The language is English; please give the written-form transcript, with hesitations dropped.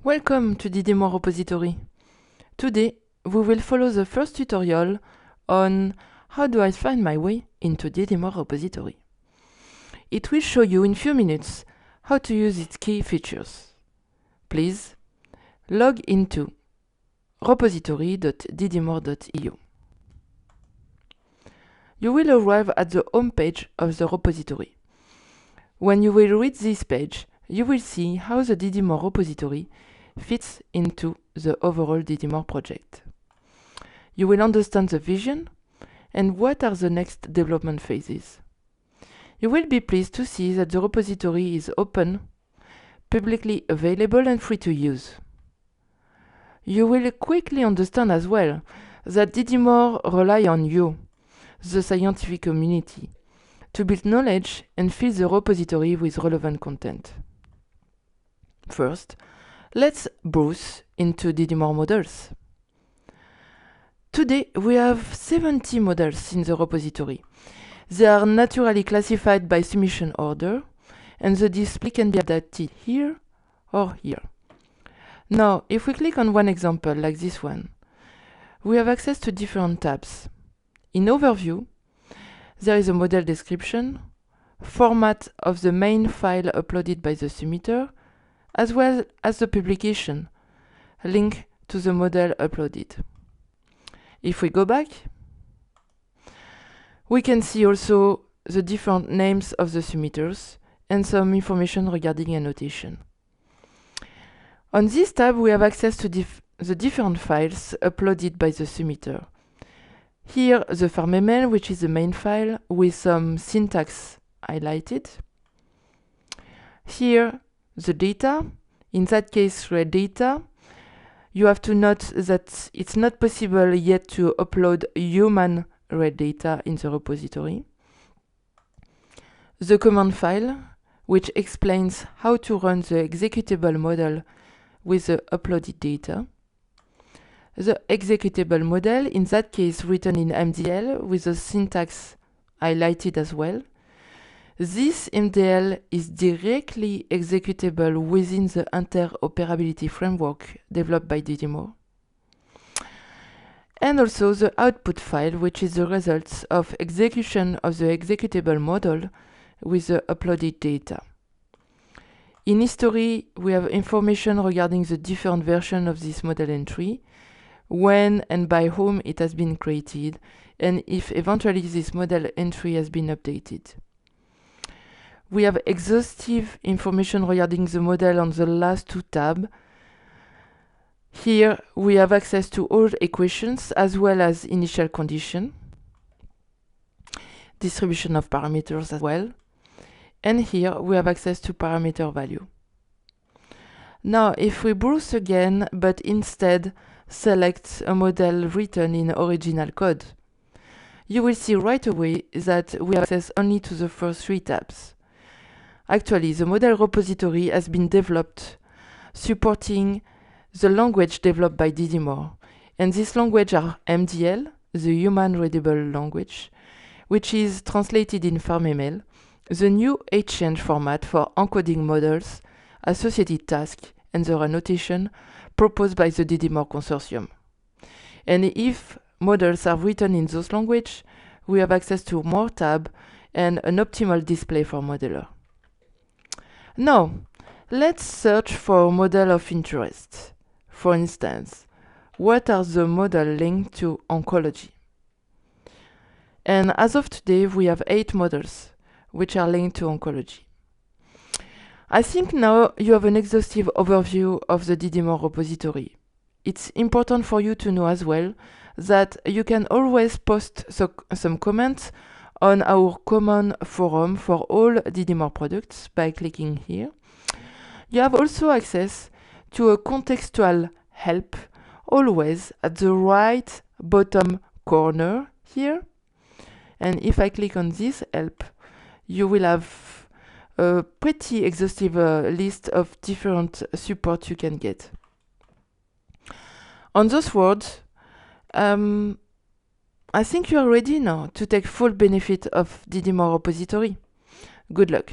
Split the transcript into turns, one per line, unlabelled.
Welcome to DDMore repository. Today, we will follow the first tutorial on how do I find my way into DDMore repository. It will show you in few minutes how to use its key features. Please log into repository.ddmore.io. You will arrive at the home page of the repository. When you will read this page, you will see how the DDMore repository fits into the overall DDMore project. You will understand the vision and what are the next development phases. You will be pleased to see that the repository is open, publicly available and free to use. You will quickly understand as well that DDMore rely on you, the scientific community, to build knowledge and fill the repository with relevant content. First, let's browse into DDMore models. Today, we have 70 models in the repository. They are naturally classified by submission order, and the display can be adapted here or here. Now, if we click on one example like this one, we have access to different tabs. In Overview, there is a model description, format of the main file uploaded by the submitter, as well as the publication, link to the model uploaded. If we go back, we can see also the different names of the submitters and some information regarding annotation. On this tab, we have access to the different files uploaded by the submitter. Here, the FarmML, which is the main file with some syntax highlighted. Here, the data, in that case red data. You have to note that it's not possible yet to upload human red data in the repository. The command file, which explains how to run the executable model with the uploaded data. The executable model, in that case written in MDL with the syntax highlighted as well. This MDL is directly executable within the interoperability framework developed by DDMore. And also the output file, which is the results of execution of the executable model with the uploaded data. In history, we have information regarding the different versions of this model entry, when and by whom it has been created, and if eventually this model entry has been updated. We have exhaustive information regarding the model on the last two tabs. Here we have access to all equations as well as initial condition, distribution of parameters as well, and here we have access to parameter value. Now if we browse again, but instead select a model written in original code, you will see right away that we have access only to the first three tabs. Actually, the model repository has been developed supporting the language developed by DDMore, and this language are MDL, the human readable language, which is translated in FarmML, the new exchange format for encoding models, associated tasks, and the annotation proposed by the DDMore consortium. And if models are written in those languages, we have access to more tabs and an optimal display for modeler. Now, let's search for a model of interest. For instance, what are the models linked to oncology? And as of today, we have 8 models which are linked to oncology. I think now you have an exhaustive overview of the DDMore repository. It's important for you to know as well that you can always post some comments on our common forum for all DDMore products by clicking here. You have also access to a contextual help always at the right bottom corner here. And if I click on this help, you will have a pretty exhaustive list of different support you can get. On those words, I think you are ready now to take full benefit of DDMore repository. Good luck.